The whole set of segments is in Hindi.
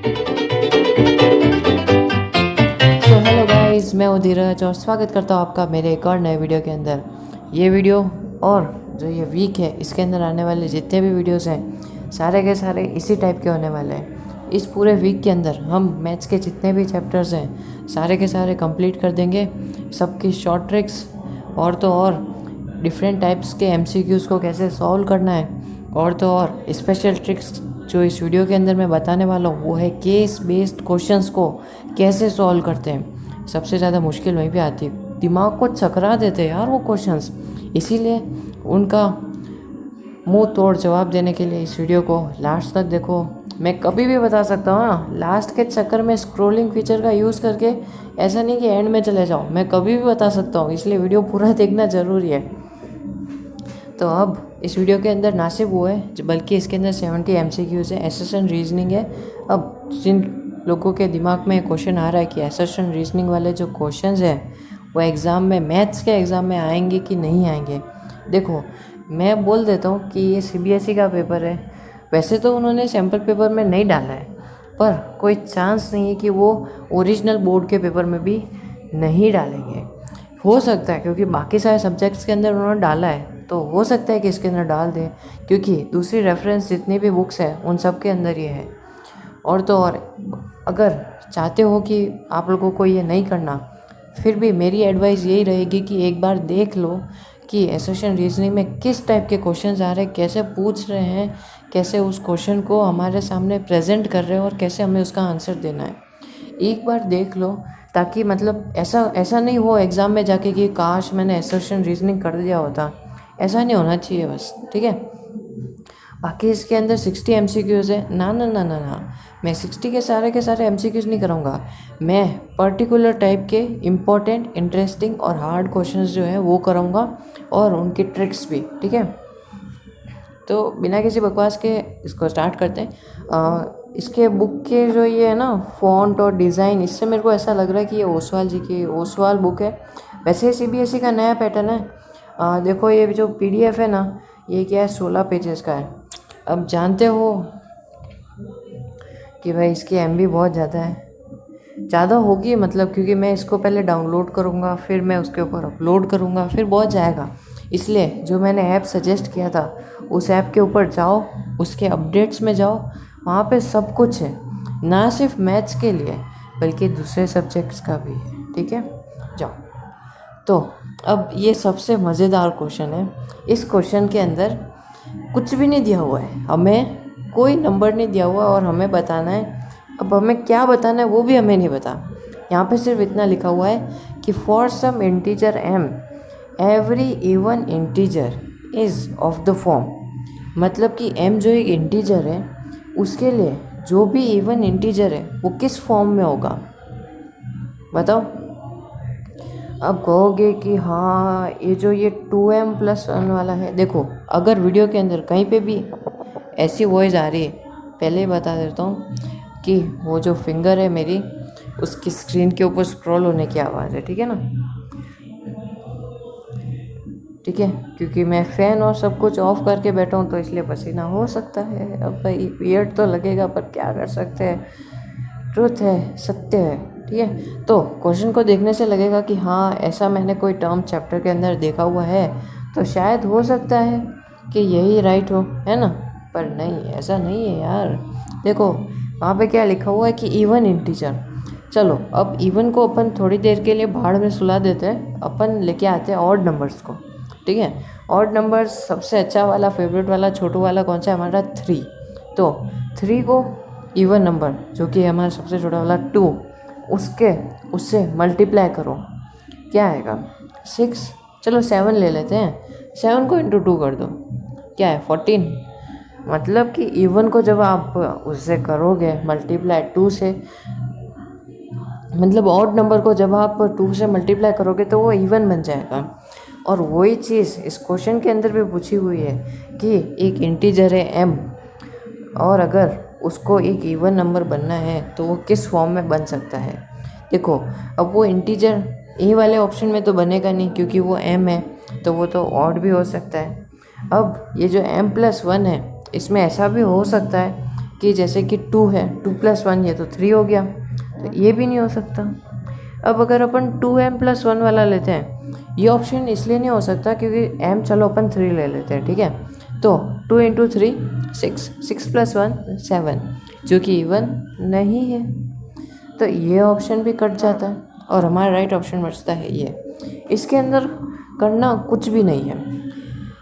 सो हेलो गाइस, मैं हूँ धीरज और स्वागत करता हूँ आपका मेरे एक और नए वीडियो के अंदर। ये वीडियो और जो ये वीक है इसके अंदर आने वाले जितने भी वीडियोस हैं सारे के सारे इसी टाइप के होने वाले हैं। इस पूरे वीक के अंदर हम मैथ्स के जितने भी चैप्टर्स हैं सारे के सारे कंप्लीट कर देंगे। सबकी शॉर्ट ट्रिक्स और तो और डिफरेंट टाइप्स के एमसीक्यूज़ को कैसे सॉल्व करना है और तो और स्पेशल ट्रिक्स जो इस वीडियो के अंदर मैं बताने वाला हूँ वो है केस बेस्ड क्वेश्चंस को कैसे सॉल्व करते हैं। सबसे ज़्यादा मुश्किल वहीं पे आती है, दिमाग को चकरा देते हैं यार वो क्वेश्चंस। इसीलिए उनका मुंह तोड़ जवाब देने के लिए इस वीडियो को लास्ट तक देखो। मैं कभी भी बता सकता हूँ ना, लास्ट के चक्कर में स्क्रोलिंग फीचर का यूज़ करके ऐसा नहीं कि एंड में चले जाओ, मैं कभी भी बता सकता हूँ, इसलिए वीडियो पूरा देखना ज़रूरी है। तो अब इस वीडियो के अंदर ना सिर्फ वो है बल्कि इसके अंदर 70 एमसीक्यूज़ है, एसेशन रीजनिंग है। अब जिन लोगों के दिमाग में क्वेश्चन आ रहा है कि एसेशन रीजनिंग वाले जो क्वेश्चंस हैं वो एग्ज़ाम में, मैथ्स के एग्ज़ाम में आएंगे कि नहीं आएंगे, देखो मैं बोल देता हूँ कि ये सीबीएसई का पेपर है। वैसे तो उन्होंने सैम्पल पेपर में नहीं डाला है, पर कोई चांस नहीं है कि वो ओरिजिनल बोर्ड के पेपर में भी नहीं डालेंगे। हो सकता है क्योंकि बाकी सारे सब्जेक्ट्स के अंदर उन्होंने डाला है, तो हो सकता है कि इसके अंदर डाल दें, क्योंकि दूसरी रेफरेंस जितनी भी बुक्स हैं उन सब के अंदर ये है। और तो और अगर चाहते हो कि आप लोगों को ये नहीं करना, फिर भी मेरी एडवाइस यही रहेगी कि एक बार देख लो कि एसेशन रीजनिंग में किस टाइप के क्वेश्चंस आ रहे हैं, कैसे पूछ रहे हैं, कैसे उस क्वेश्चन को हमारे सामने प्रेजेंट कर रहे हैं और कैसे हमें उसका आंसर देना है। एक बार देख लो, ताकि मतलब ऐसा नहीं हो एग्ज़ाम में जाके कि काश मैंने एसेशन रीजनिंग कर दिया होता। ऐसा नहीं होना चाहिए बस, ठीक है। बाकी इसके अंदर 60 एमसीक्यूज़ है ना ना ना ना ना, मैं 60 के सारे एमसीक्यूज़ नहीं कराऊंगा। मैं पर्टिकुलर टाइप के इम्पोर्टेंट, इंटरेस्टिंग और हार्ड क्वेश्चंस जो है वो कराऊंगा और उनकी ट्रिक्स भी, ठीक है। तो बिना किसी बकवास के इसको स्टार्ट करते हैं। इसके बुक के जो ये है ना फ़ॉन्ट और डिज़ाइन, इससे मेरे को ऐसा लग रहा है कि ये ओसवाल जी की ओसवाल बुक है। वैसे सीबीएसई का नया पैटर्न है। देखो ये जो पीडीएफ है ना, ये क्या है 16 पेजेस का है। अब जानते हो कि भाई इसकी एमबी बहुत ज़्यादा है, ज़्यादा होगी मतलब, क्योंकि मैं इसको पहले डाउनलोड करूँगा, फिर मैं उसके ऊपर अपलोड करूँगा, फिर बहुत जाएगा। इसलिए जो मैंने ऐप सजेस्ट किया था उस ऐप के ऊपर जाओ, उसके अपडेट्स में जाओ, वहाँ पे सब कुछ है, ना सिर्फ मैथ्स के लिए बल्कि दूसरे सब्जेक्ट्स का भी है, ठीक है। जाओ। तो अब ये सबसे मज़ेदार क्वेश्चन है। इस क्वेश्चन के अंदर कुछ भी नहीं दिया हुआ है, हमें कोई नंबर नहीं दिया हुआ और हमें बताना है। अब हमें क्या बताना है वो भी हमें नहीं पता। यहाँ पे सिर्फ इतना लिखा हुआ है कि for some integer m every even integer is of the form. मतलब कि m जो एक इंटीजर है उसके लिए जो भी इवन इंटीजर है वो किस फॉर्म में होगा, बताओ। अब कहोगे कि हाँ ये जो ये 2m+1 वाला है, देखो अगर वीडियो के अंदर कहीं पे भी ऐसी वॉइस आ रही है, पहले ही बता देता हूँ कि वो जो फिंगर है मेरी उसकी स्क्रीन के ऊपर स्क्रॉल होने की आवाज़ है, ठीक है ना, ठीक है। क्योंकि मैं फ़ैन और सब कुछ ऑफ करके बैठा हूँ तो इसलिए पसीना हो सकता है। अब भाई वियर्ड तो लगेगा पर क्या कर सकते हैं, ट्रुथ है, सत्य है, ठीक है। तो क्वेश्चन को देखने से लगेगा कि हाँ ऐसा मैंने कोई टर्म चैप्टर के अंदर देखा हुआ है, तो शायद हो सकता है कि यही राइट हो, है ना। पर नहीं, ऐसा नहीं है यार। देखो वहाँ पे क्या लिखा हुआ है कि इवन इंटीजर। चलो अब इवन को अपन थोड़ी देर के लिए भाड़ में सुला देते हैं, अपन लेके आते हैं ऑड नंबर्स को, ठीक है। ऑड नंबर्स सबसे अच्छा वाला, फेवरेट वाला, छोटू वाला कौन सा है हमारा, 3। तो 3 को इवन नंबर जो कि हमारा सबसे छोटा वाला 2, उससे मल्टीप्लाई करो, क्या आएगा 6। चलो 7 ले लेते हैं, 7 को इंटू 2 कर दो, क्या है 14। मतलब कि इवन को जब आप उससे करोगे मल्टीप्लाई 2 से, मतलब ऑड नंबर को जब आप 2 से मल्टीप्लाई करोगे तो वो इवन बन जाएगा। और वही चीज़ इस क्वेश्चन के अंदर भी पूछी हुई है कि एक इंटीजर है m, और अगर उसको एक इवन नंबर बनना है तो वो किस फॉर्म में बन सकता है। देखो अब वो इंटीजर ए वाले ऑप्शन में तो बनेगा नहीं क्योंकि वो m है, तो वो तो ऑड भी हो सकता है। अब ये जो m+1 है इसमें ऐसा भी हो सकता है कि जैसे कि 2 है, 2 + 1 ये तो 3 हो गया, तो ये भी नहीं हो सकता। अब अगर अपन 2m+1 वाला लेते हैं, ये ऑप्शन इसलिए नहीं हो सकता क्योंकि m चलो अपन 3 ले लेते हैं, ठीक है। तो 2 × 3 6, 6 + 1 7, जो कि इवन नहीं है, तो ये ऑप्शन भी कट जाता है और हमारा राइट ऑप्शन बचता है ये। इसके अंदर करना कुछ भी नहीं है,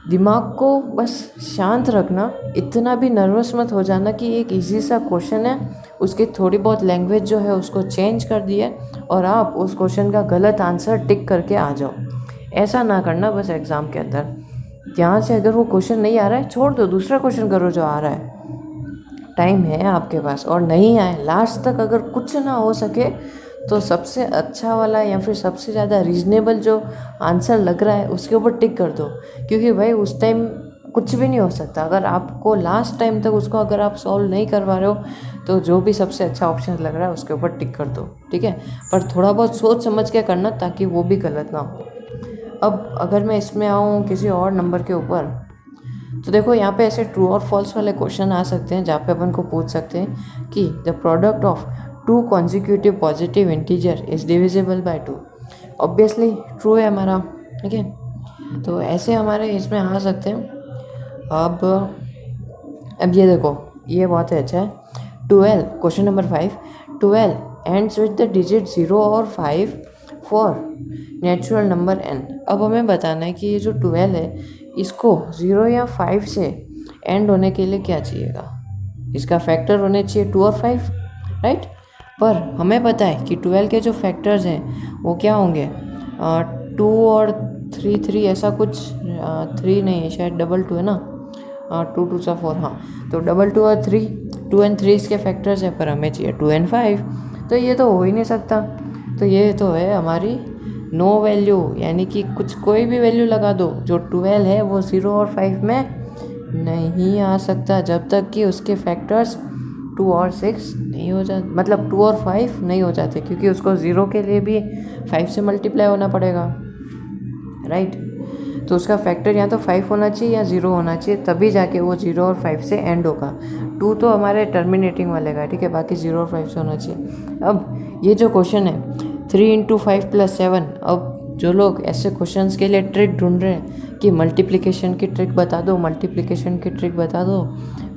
दिमाग को बस शांत रखना, इतना भी नर्वस मत हो जाना कि एक इजी सा क्वेश्चन है, उसकी थोड़ी बहुत लैंग्वेज जो है उसको चेंज कर दी है और आप उस क्वेश्चन का गलत आंसर टिक करके आ जाओ। ऐसा ना करना बस एग्ज़ाम के अंदर। यहाँ से अगर वो क्वेश्चन नहीं आ रहा है, छोड़ दो, दूसरा क्वेश्चन करो जो आ रहा है, टाइम है आपके पास। और नहीं आए लास्ट तक अगर कुछ ना हो सके तो सबसे अच्छा वाला या फिर सबसे ज़्यादा रीजनेबल जो आंसर लग रहा है उसके ऊपर टिक कर दो, क्योंकि भाई उस टाइम कुछ भी नहीं हो सकता। अगर आपको लास्ट टाइम तक उसको अगर आप सॉल्व नहीं कर पा रहे हो तो जो भी सबसे अच्छा ऑप्शन लग रहा है उसके ऊपर टिक कर दो, ठीक है। पर थोड़ा बहुत सोच समझ के करना ताकि वो भी गलत ना हो। अब अगर मैं इसमें आऊँ किसी और नंबर के ऊपर, तो देखो यहाँ पे ऐसे ट्रू और फॉल्स वाले क्वेश्चन आ सकते हैं जहाँ पे अपन को पूछ सकते हैं कि the product of 2 consecutive positive integer is divisible by 2। Obviously true है हमारा, ठीक है। तो ऐसे हमारे इसमें आ सकते हैं। अब ये देखो, ये बहुत ही अच्छा है। 12, question number 5, 12 ends with the digit 0 और 5 फॉर नेचुरल नंबर n। अब हमें बताना है कि ये जो 12 है इसको 0 या 5 से एंड होने के लिए क्या चाहिएगा, इसका फैक्टर होने चाहिए 2 और 5, राइट। पर हमें पता है कि 12 के जो फैक्टर्स हैं वो क्या होंगे, 2 और 3 3 ऐसा कुछ, 3 नहीं है शायद, 2 2 है ना, 2 2 सा 4, हाँ। तो 2 2 और 3, 2 और 3 इसके फैक्टर्स है, पर हमें चाहिए 2 और 5, तो ये तो हो ही नहीं सकता। तो ये तो है हमारी नो वैल्यू, यानी कि कुछ कोई भी वैल्यू लगा दो, जो 12 है वो 0 और 5 में नहीं आ सकता जब तक कि उसके फैक्टर्स 2 और 6 नहीं हो जाते, मतलब 2 और 5 नहीं हो जाते, क्योंकि उसको 0 के लिए भी 5 से मल्टीप्लाई होना पड़ेगा, राइट। तो उसका फैक्टर या तो 5 होना चाहिए या 0 होना चाहिए, तभी जाके वो 0 और 5 से एंड होगा। 2 तो हमारे टर्मिनेटिंग वाले का, ठीक है, बाकी 0 और 5 से होना चाहिए। अब ये जो क्वेश्चन है 3 × 5 + 7, अब जो लोग ऐसे क्वेश्चंस के लिए ट्रिक ढूंढ रहे हैं कि मल्टीप्लिकेशन की ट्रिक बता दो, मल्टीप्लिकेशन की ट्रिक बता दो,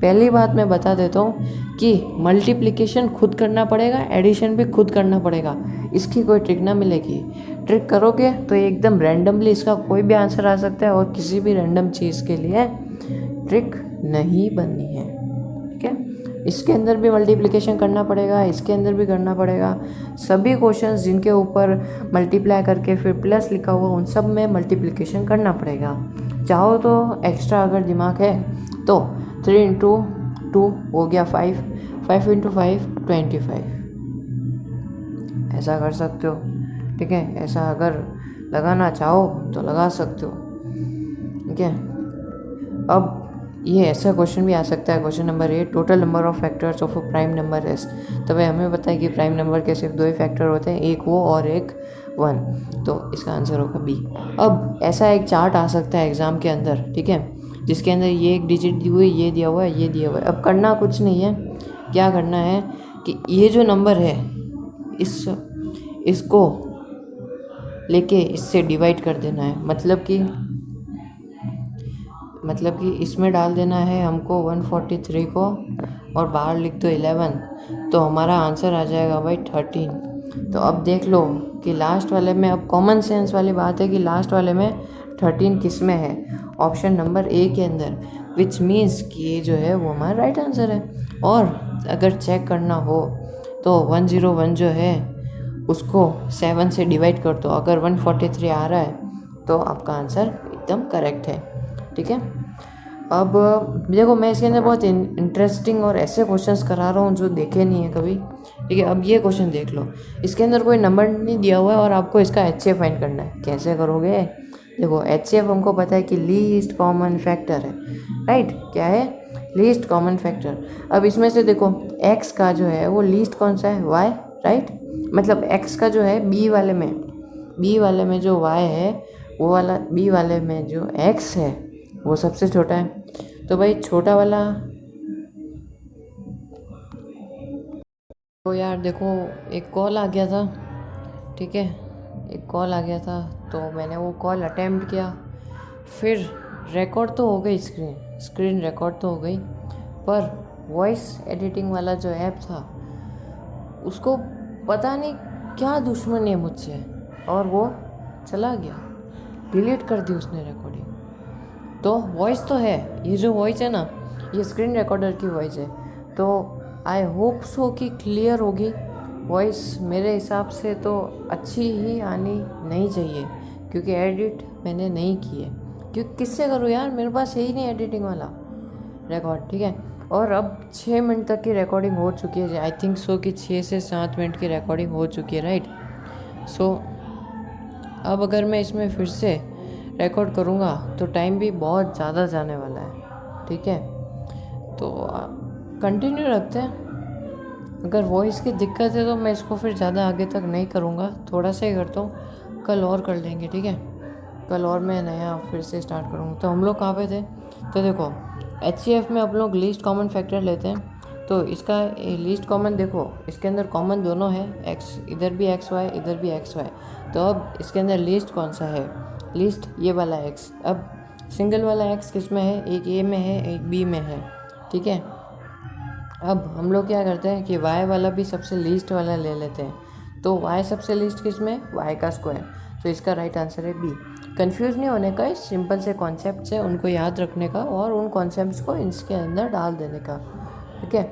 पहली बात मैं बता देता हूँ कि मल्टीप्लिकेशन खुद करना पड़ेगा, एडिशन भी खुद करना पड़ेगा, इसकी कोई ट्रिक ना मिलेगी। ट्रिक करोगे तो एकदम रैंडमली इसका कोई भी आंसर आ सकता है और किसी भी रैंडम चीज़ के लिए ट्रिक नहीं बननी है, ठीक है। इसके अंदर भी मल्टीप्लिकेशन करना पड़ेगा, इसके अंदर भी करना पड़ेगा। सभी क्वेश्चंस जिनके ऊपर मल्टीप्लाई करके फिर प्लस लिखा हुआ उन सब में मल्टीप्लिकेशन करना पड़ेगा। चाहो तो एक्स्ट्रा अगर दिमाग है तो 3 × 2 हो गया 5, 5 × 5 25, ऐसा कर सकते हो, ठीक है। ऐसा अगर लगाना चाहो तो लगा सकते हो, ठीक है। अब ये ऐसा क्वेश्चन भी आ सकता है, question number 8, total number of factors of a prime number S. तो भाई हमें पता है कि प्राइम नंबर के सिर्फ 2 ही फैक्टर होते हैं, एक वो और एक 1, तो इसका आंसर होगा बी। अब ऐसा एक चार्ट आ सकता है एग्ज़ाम के अंदर, ठीक है, जिसके अंदर ये एक डिजिट दी हुई, ये दिया हुआ है, ये दिया हुआ है। अब करना कुछ नहीं है, क्या करना है कि ये जो नंबर है इसको लेके इससे डिवाइड कर देना है, मतलब कि इसमें डाल देना है हमको 143 को और बाहर लिख दो 11, तो हमारा आंसर आ जाएगा भाई 13। तो अब देख लो कि लास्ट वाले में, अब कॉमन सेंस वाली बात है कि लास्ट वाले में 13 किस में है, ऑप्शन नंबर ए के अंदर, विच मीन्स कि ये जो है वो हमारा राइट आंसर है। और अगर चेक करना हो तो 101 जो है उसको 7 से डिवाइड कर दो, अगर 143 आ रहा है तो आपका आंसर एकदम करेक्ट है, ठीक है। अब देखो मैं इसके अंदर बहुत इंटरेस्टिंग और ऐसे क्वेश्चंस करा रहा हूँ जो देखे नहीं है कभी, ठीक है। अब ये क्वेश्चन देख लो, इसके अंदर कोई नंबर नहीं दिया हुआ है और आपको इसका HCF फाइंड करना है। कैसे करोगे, देखो HCF हमको पता है कि लीस्ट कॉमन फैक्टर है, राइट। क्या है, लीस्ट कॉमन फैक्टर। अब इसमें से देखो x का जो है वो लीस्ट कौन सा है, y, राइट। मतलब x का जो है b वाले में जो y है वो वाला, b वाले में जो x है वो सबसे छोटा है। तो भाई छोटा वाला तो यार देखो, एक कॉल आ गया था, ठीक है, एक कॉल आ गया था, तो मैंने वो कॉल अटेम्प्ट किया। फिर रिकॉर्ड तो हो गई, स्क्रीन रिकॉर्ड तो हो गई, पर वॉइस एडिटिंग वाला जो ऐप था उसको पता नहीं क्या दुश्मनी है मुझसे, और वो चला गया, डिलीट कर दी उसने रिकॉर्डिंग। तो वॉइस तो है, ये जो वॉइस है ना, ये स्क्रीन रिकॉर्डर की वॉइस है, तो आई होप सो कि क्लियर होगी वॉइस। मेरे हिसाब से तो अच्छी ही आनी नहीं चाहिए, क्योंकि एडिट मैंने नहीं की है, क्योंकि किससे करूँ यार, मेरे पास है ही नहीं एडिटिंग वाला रिकॉर्ड, ठीक है। और अब 6 मिनट तक की रिकॉर्डिंग हो चुकी है, आई थिंक सो कि 6 से 7 मिनट की रिकॉर्डिंग हो चुकी है, राइट। सो अब अगर मैं इसमें फिर से रिकॉर्ड करूँगा तो टाइम भी बहुत ज़्यादा जाने वाला है, ठीक है। तो कंटिन्यू रखते हैं। अगर वॉइस की दिक्कत है तो मैं इसको फिर ज़्यादा आगे तक नहीं करूँगा, थोड़ा सा ही करता हूँ, कल और कर लेंगे, ठीक है। कल और मैं नया फिर से स्टार्ट करूँगा। तो हम लोग कहाँ पे थे, तो देखो HCF में हम लोग लीस्ट कॉमन फैक्टर लेते हैं। तो इसका लीस्ट कॉमन देखो, इसके अंदर कॉमन दोनों है, एक्स इधर भी XY इधर भी XY। तो अब इसके अंदर लीस्ट कौन सा है, लीस्ट ये वाला एक्स। अब सिंगल वाला एक्स किस में है, एक ए में है एक बी में है, ठीक है। अब हम लोग क्या करते हैं कि y वाला भी सबसे लीस्ट वाला ले लेते हैं। तो y सबसे लीस्ट किस में, y का स्क्वायर। तो इसका राइट आंसर है बी। कंफ्यूज नहीं होने का, इस सिंपल से कॉन्सेप्ट है उनको याद रखने का और उन कॉन्सेप्ट्स को इसके अंदर डाल देने का, ठीक है।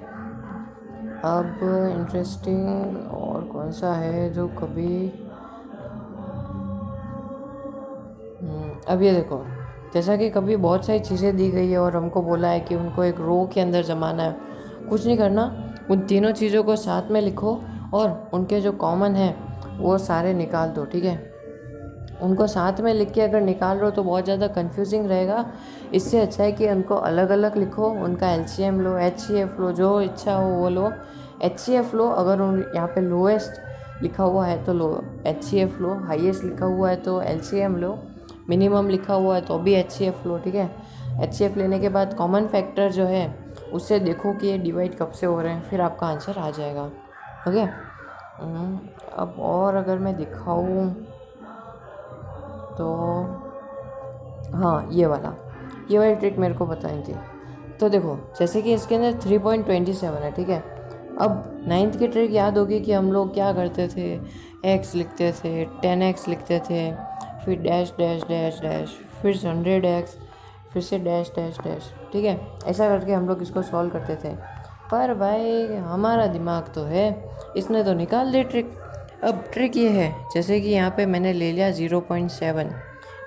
अब इंटरेस्टिंग और कौन सा है जो कभी अब ये देखो, जैसा कि कभी बहुत सारी चीज़ें दी गई है और हमको बोला है कि उनको एक रो के अंदर जमाना है। कुछ नहीं करना, उन तीनों चीज़ों को साथ में लिखो और उनके जो कॉमन है वो सारे निकाल दो, ठीक है। उनको साथ में लिख के अगर निकाल रहे हो तो बहुत ज़्यादा कंफ्यूजिंग रहेगा। इससे अच्छा है कि उनको अलग अलग लिखो, उनका LCM लो, HCF लो, जो इच्छा हो वो लो। HCF लो, अगर उन यहाँ पे लोएस्ट लिखा हुआ है तो लो HCF लो, हाईएस्ट लिखा हुआ है तो LCM लो, मिनिमम लिखा हुआ है तो भी HCF लो, ठीक है। HCF लेने के बाद कॉमन फैक्टर जो है उससे देखो कि ये डिवाइड कब से हो रहे हैं, फिर आपका आंसर आ जाएगा, ओके। अब और अगर मैं दिखाऊँ तो हाँ, ये वाली ट्रिक मेरे को बताई थी। तो देखो, जैसे कि इसके अंदर 3.27 है, ठीक है। अब 9th की ट्रिक याद होगी कि हम लोग क्या करते थे, x लिखते थे, 10x लिखते थे, फिर डैश डैश डैश डैश, फिर 100x, फिर से डैश डैश डैश, ठीक है। ऐसा करके हम लोग इसको सॉल्व करते थे। पर भाई हमारा दिमाग तो है, इसने तो निकाल दी ट्रिक। अब ट्रिक ये है, जैसे कि यहाँ पे मैंने ले लिया 0.7,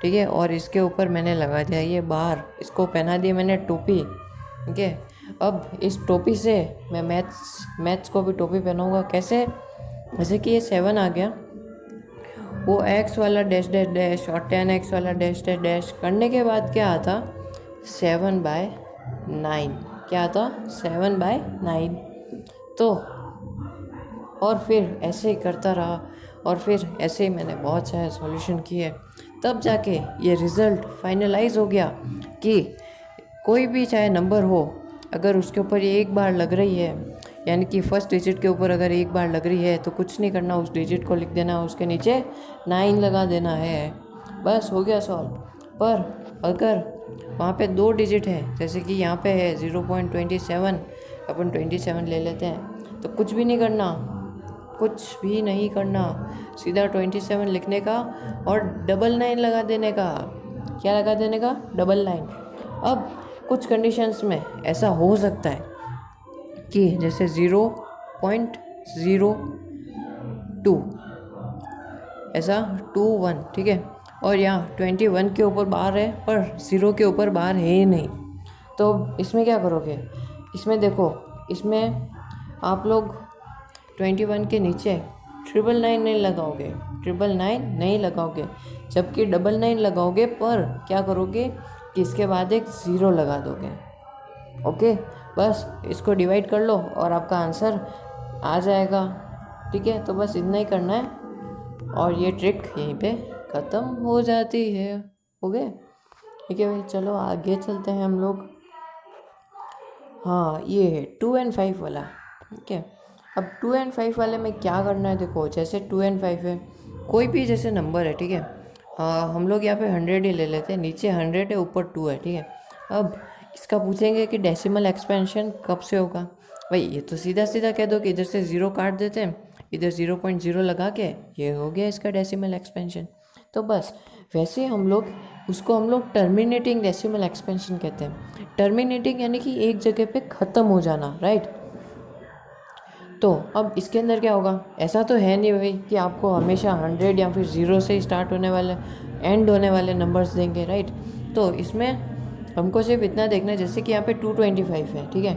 ठीक है, और इसके ऊपर मैंने लगा दिया ये बार, इसको पहना दिया मैंने टोपी, ठीक है। अब इस टोपी से मैं मैथ्स को भी टोपी पहनाऊँगा, कैसे, जैसे कि ये 7 आ गया, वो x वाला डैश डैश डैश और 10x वाला डैश डैश डैश करने के बाद क्या आता, 7/9, क्या आता, 7/9। तो और फिर ऐसे ही करता रहा, और फिर ऐसे ही मैंने बहुत सारे सॉल्यूशन किए, तब जाके ये रिज़ल्ट फाइनलाइज हो गया कि कोई भी चाहे नंबर हो, अगर उसके ऊपर ये एक बार लग रही है, यानी कि फर्स्ट डिजिट के ऊपर अगर एक बार लग रही है तो कुछ नहीं करना, उस डिजिट को लिख देना, उसके नीचे 9 लगा देना है, बस हो गया सॉल्व। पर अगर वहाँ पे 2 डिजिट है, जैसे कि यहाँ पे है 0.27, अपन 27 ले लेते हैं, तो कुछ भी नहीं करना, कुछ भी नहीं करना, सीधा 27 लिखने का और 99 लगा देने का। क्या लगा देने का, 99। अब कुछ कंडीशंस में ऐसा हो सकता है कि जैसे 0.02, ऐसा 21, ठीक है, और यहाँ 21 के ऊपर बार है पर 0 के ऊपर बार है ही नहीं। तो इसमें क्या करोगे, इसमें देखो, इसमें आप लोग 21 के नीचे 999 नहीं लगाओगे, 999 नहीं लगाओगे, जबकि 99 लगाओगे, पर क्या करोगे कि इसके बाद एक 0 लगा दोगे, ओके। बस इसको डिवाइड कर लो और आपका आंसर आ जाएगा, ठीक है। तो बस इतना ही करना है और ये ट्रिक यहीं पे ख़त्म हो जाती है, हो गए, ठीक है भाई। चलो आगे चलते हैं हम लोग। हाँ, ये है 2 and 5 वाला, ठीक है। अब 2 and 5 वाले में क्या करना है, देखो जैसे 2 and 5 है, कोई भी जैसे नंबर है, ठीक है, हम लोग यहाँ पे 100 ही ले लेते हैं, नीचे 100 है ऊपर 2 है, ठीक है। अब इसका पूछेंगे कि डेसिमल एक्सपेंशन कब से होगा। भाई ये तो सीधा सीधा कह दो कि इधर से 0 काट देते हैं, इधर 0.0 लगा के ये हो गया इसका डेसिमल एक्सपेंशन। तो बस वैसे हम लोग उसको टर्मिनेटिंग डेसिमल एक्सपेंशन कहते हैं। टर्मिनेटिंग यानी कि एक जगह पे ख़त्म हो जाना, राइट। तो अब इसके अंदर क्या होगा, ऐसा तो है नहीं भाई कि आपको हमेशा 100 या फिर 0 से ही स्टार्ट होने वाले एंड होने वाले नंबर्स देंगे, राइट। तो इसमें हमको सिर्फ इतना देखना है, जैसे कि यहाँ पे 225 है, ठीक है,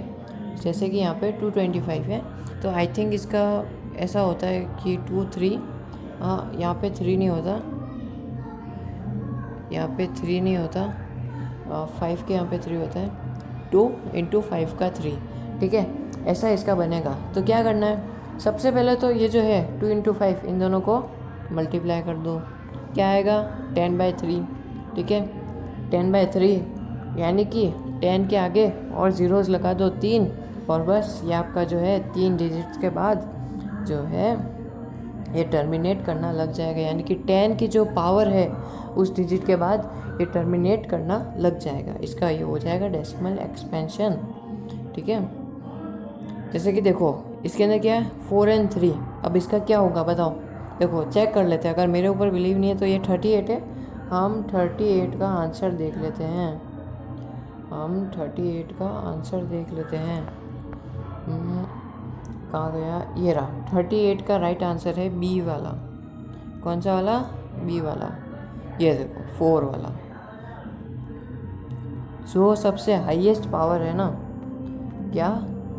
जैसे कि यहाँ पे 225 है, तो आई थिंक इसका ऐसा होता है कि 2 3, हाँ यहाँ पे 3 नहीं होता, यहाँ पे 3 नहीं होता, 5 के यहाँ पे 3 होता है, 2 × 5 का 3, ठीक है, ऐसा इसका बनेगा। तो क्या करना है, सबसे पहले तो ये जो है 2 × 5 इन दोनों को मल्टीप्लाई कर दो, क्या आएगा 10/3, ठीक है, 10/3 यानी कि 10 के आगे और ज़ीरोज़ लगा दो 3, और बस ये आपका जो है 3 डिजिट्स के बाद जो है ये टर्मिनेट करना लग जाएगा, यानी कि 10 की जो पावर है उस डिजिट के बाद ये टर्मिनेट करना लग जाएगा, इसका ये हो जाएगा डेसिमल एक्सपेंशन, ठीक है। जैसे कि देखो इसके अंदर क्या है 4 and 3, अब इसका क्या होगा बताओ, देखो चेक कर लेते हैं, अगर मेरे ऊपर बिलीव नहीं है तो ये 38 है, हम 38 का आंसर देख लेते हैं, हम 38 का आंसर देख लेते हैं। कहाँ गया, ये रहा 38 का राइट आंसर है बी वाला। कौन सा वाला, बी वाला, ये देखो 4 वाला। जो सबसे हाईएस्ट पावर है ना, क्या,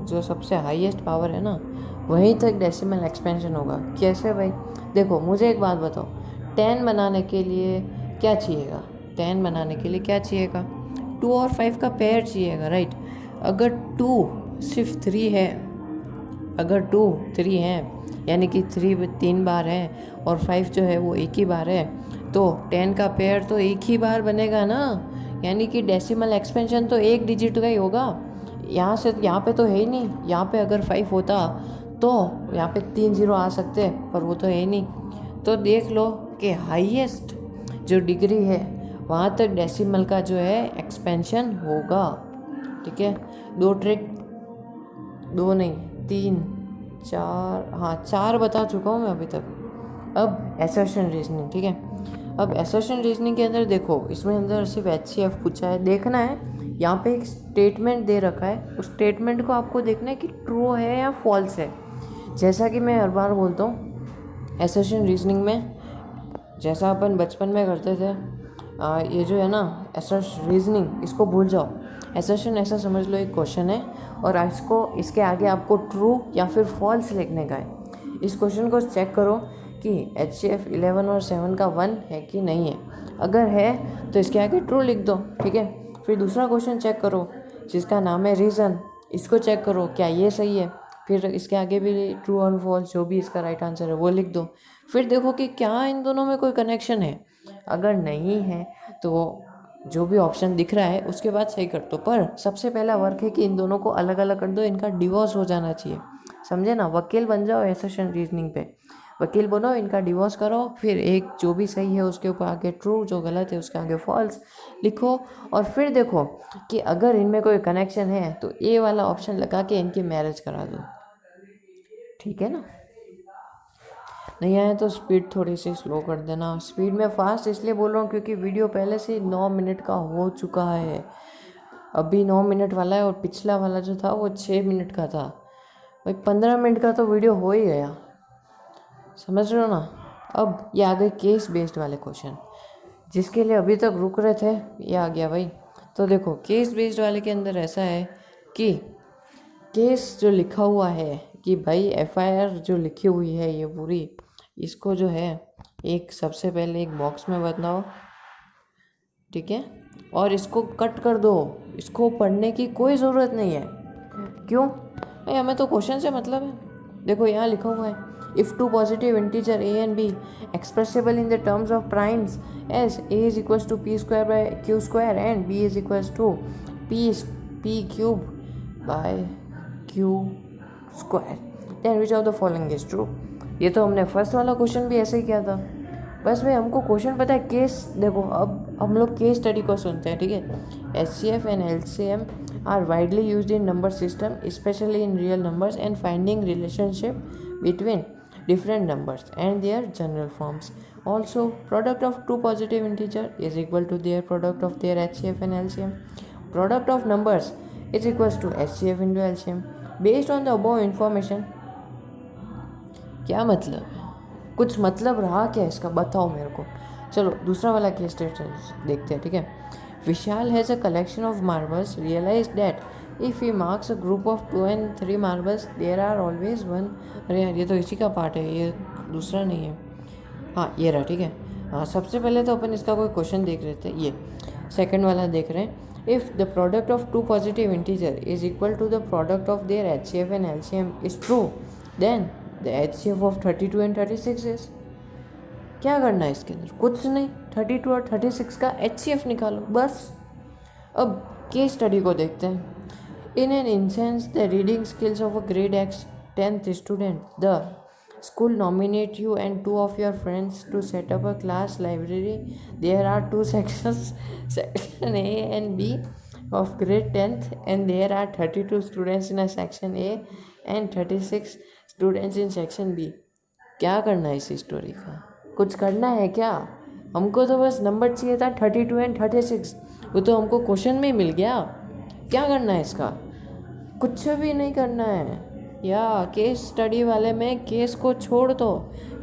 जो सबसे हाईएस्ट पावर है ना वहीं तक डेसिमल एक्सपेंशन होगा। कैसे भाई, देखो मुझे एक बात बताओ, 10 बनाने के लिए क्या चाहिएगा, 10 बनाने के लिए क्या चाहिएगा, 2 और 5 का पेयर चाहिएगा, राइट। अगर 2 सिर्फ 3 है, अगर 2 3 है यानी कि 3 बार है और 5 जो है वो एक ही बार है, तो 10 का पेयर तो एक ही बार बनेगा ना, यानी कि डेसिमल एक्सपेंशन तो एक डिजिट का ही होगा। यहाँ से यहाँ पे तो है ही नहीं, यहाँ पे अगर 5 होता तो यहाँ पे 3 0 आ सकते, पर वो तो है ही नहीं। तो देख लो कि हाईएस्ट जो डिग्री है वहाँ तक डेसिमल का जो है एक्सपेंशन होगा, ठीक है। 2 ट्रिक, 2 नहीं 3 4, हाँ 4 बता चुका हूँ मैं अभी तक। अब असर्शन रीजनिंग, ठीक है, अब असर्शन रीजनिंग के अंदर देखो, इसमें अंदर सिर्फ HCF पूछा है, देखना है यहाँ पे एक स्टेटमेंट दे रखा है, उस स्टेटमेंट को आपको देखना है कि ट्रू है या फॉल्स है। जैसा कि मैं हर बार बोलता हूँ असर्शन रीजनिंग में, जैसा अपन बचपन में करते थे, ये जो है ना असर्शन रीजनिंग, इसको भूल जाओ। असर्शन ऐसा समझ लो एक क्वेश्चन है और इसको इसके आगे आपको ट्रू या फिर फॉल्स लिखने का है। इस क्वेश्चन को चेक करो कि HCF 11 और 7 का 1 है कि नहीं है, अगर है तो इसके आगे ट्रू लिख दो, ठीक है। फिर दूसरा क्वेश्चन चेक करो जिसका नाम है रीज़न, इसको चेक करो क्या ये सही है, फिर इसके आगे भी ट्रू और फॉल्स जो भी इसका राइट आंसर है वो लिख दो। फिर देखो कि क्या इन दोनों में कोई कनेक्शन है, अगर नहीं है तो जो भी ऑप्शन दिख रहा है उसके बाद सही कर दो। पर सबसे पहला वर्क है कि इन दोनों को अलग अलग कर दो, इनका डिवोर्स हो जाना चाहिए, समझे ना। वकील बन जाओ असर्शन रीजनिंग पे, वकील बनो, इनका डिवोर्स करो, फिर एक जो भी सही है उसके ऊपर आगे ट्रू, जो गलत है उसके आगे फॉल्स लिखो, और फिर देखो कि अगर इनमें कोई कनेक्शन है तो ए वाला ऑप्शन लगा के इनकी मैरिज करा दो, ठीक है ना। नहीं आया तो स्पीड थोड़ी सी स्लो कर देना। स्पीड में फास्ट इसलिए बोल रहा हूँ क्योंकि वीडियो पहले से 9 मिनट का हो चुका है, अभी 9 मिनट वाला है, और पिछला वाला जो था वो 6 मिनट का था। भाई 15 मिनट का तो वीडियो हो ही गया, समझ रहे हो ना। अब ये आ गए केस बेस्ड वाले क्वेश्चन, जिसके लिए अभी तक रुक रहे थे, ये आ गया भाई। तो देखो केस बेस्ड वाले के अंदर ऐसा है कि केस जो लिखा हुआ है कि भाई FIR जो लिखी हुई है ये पूरी, इसको जो है एक सबसे पहले एक बॉक्स में बताओ, ठीक है, और इसको कट कर दो, इसको पढ़ने की कोई ज़रूरत नहीं है। क्यों भाई, हमें तो क्वेश्चन से मतलब है। देखो यहाँ लिखा हुआ है if two positive integer a and b expressible in the terms of primes as a is equals to p square by q square and b is equals to p cube by q square, then which of the following is true. ये तो हमने फर्स्ट वाला क्वेश्चन भी ऐसे ही किया था। बस भाई हमको क्वेश्चन पता है, केस देखो, अब हम लोग केस स्टडी को सुनते हैं, ठीक है। HCF and LCM are widely used in number system, specially in real numbers and finding relationship between different numbers and their general forms. Also, product of two positive integer is equal to their product of their HCF and LCM. Product of numbers is equals to HCF into LCM. Based on the above information, क्या मतलब है? कुछ मतलब रहा क्या इसका, बताओ मेरे को। चलो दूसरा वाला केस देखते हैं, ठीक है। Vishal has a collection of marbles, realize that if he marks a group of 2 and 3 marbles there are always one. अरे यार ये तो इसी का पार्ट है, ये दूसरा नहीं है। हाँ ये रहा, ठीक है। हाँ सबसे पहले तो अपन इसका कोई क्वेश्चन देख रहे थे, ये सेकंड वाला देख रहे हैं। If the product of two positive integer is equal to the product of their HCF and LCM is true, then the HCF of 32 and 36 is. क्या करना है इसके अंदर, कुछ नहीं, 32 और 36 का HCF निकालो बस। अब केस स्टडी को देखते हैं। In an instance, the reading skills of a grade X 10th student, the school nominate you and two of your friends to set up a class library. There are two sections, section A and B of grade 10th, and there are 32 students in a section A and 36 students in section B. क्या करना है इस स्टोरी का, कुछ करना है क्या? हमको तो बस नंबर चाहिए था 32 एंड 36, वो तो हमको क्वेश्चन में मिल गया। क्या करना है इसका, कुछ भी नहीं करना है। या केस स्टडी वाले में केस को छोड़ दो,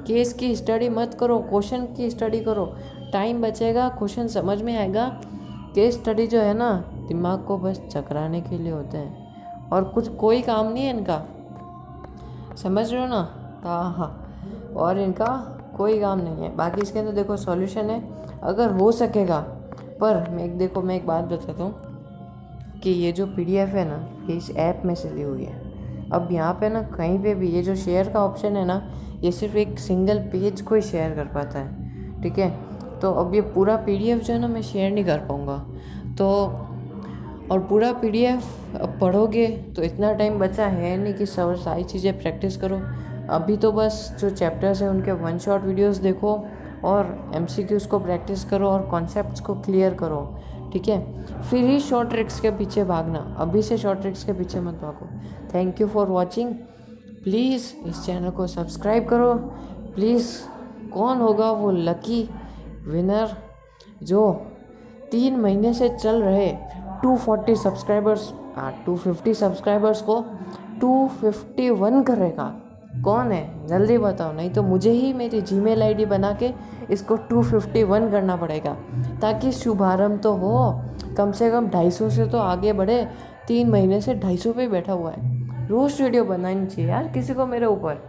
केस की स्टडी मत करो, क्वेश्चन की स्टडी करो, टाइम बचेगा, क्वेश्चन समझ में आएगा। केस स्टडी जो है ना, दिमाग को बस चकराने के लिए होते हैं और कुछ कोई काम नहीं है इनका, समझ रहे हो ना? हाँ, और इनका कोई काम नहीं है। बाकी इसके अंदर देखो सॉल्यूशन है, अगर हो सकेगा। पर मैं एक बात बताता हूँ कि ये जो PDF है ना, ये इस ऐप में से ली हुई है। अब यहाँ पे ना कहीं पे भी ये जो शेयर का ऑप्शन है ना, ये सिर्फ एक सिंगल पेज को ही शेयर कर पाता है, ठीक है। तो अब ये पूरा PDF जो है ना मैं शेयर नहीं कर पाऊँगा। तो और पूरा PDF अब पढ़ोगे तो इतना टाइम बचा है नहीं कि सब सारी चीज़ें प्रैक्टिस करो। अभी तो बस जो चैप्टर्स हैं उनके 1 शॉट वीडियोस देखो और MCQs को प्रैक्टिस करो और कॉन्सेप्ट्स को क्लियर करो, ठीक है। फिर ही शॉर्ट ट्रिक्स के पीछे भागना, अभी से शॉर्ट ट्रिक्स के पीछे मत भागो। Thank you for watching. Please इस चैनल को सब्सक्राइब करो प्लीज़। कौन होगा वो लकी विनर जो 3 महीने से चल रहे 240 सब्सक्राइबर्स 250 सब्सक्राइबर्स को 251 करेगा? कौन है जल्दी बताओ, नहीं तो मुझे ही मेरी Gmail ID बना के इसको 251 करना पड़ेगा, ताकि शुभारंभ तो हो। कम से कम 250 से तो आगे बढ़े। 3 महीने से 250 पे बैठा हुआ है। रोज़ वीडियो बनानी चाहिए यार किसी को मेरे ऊपर।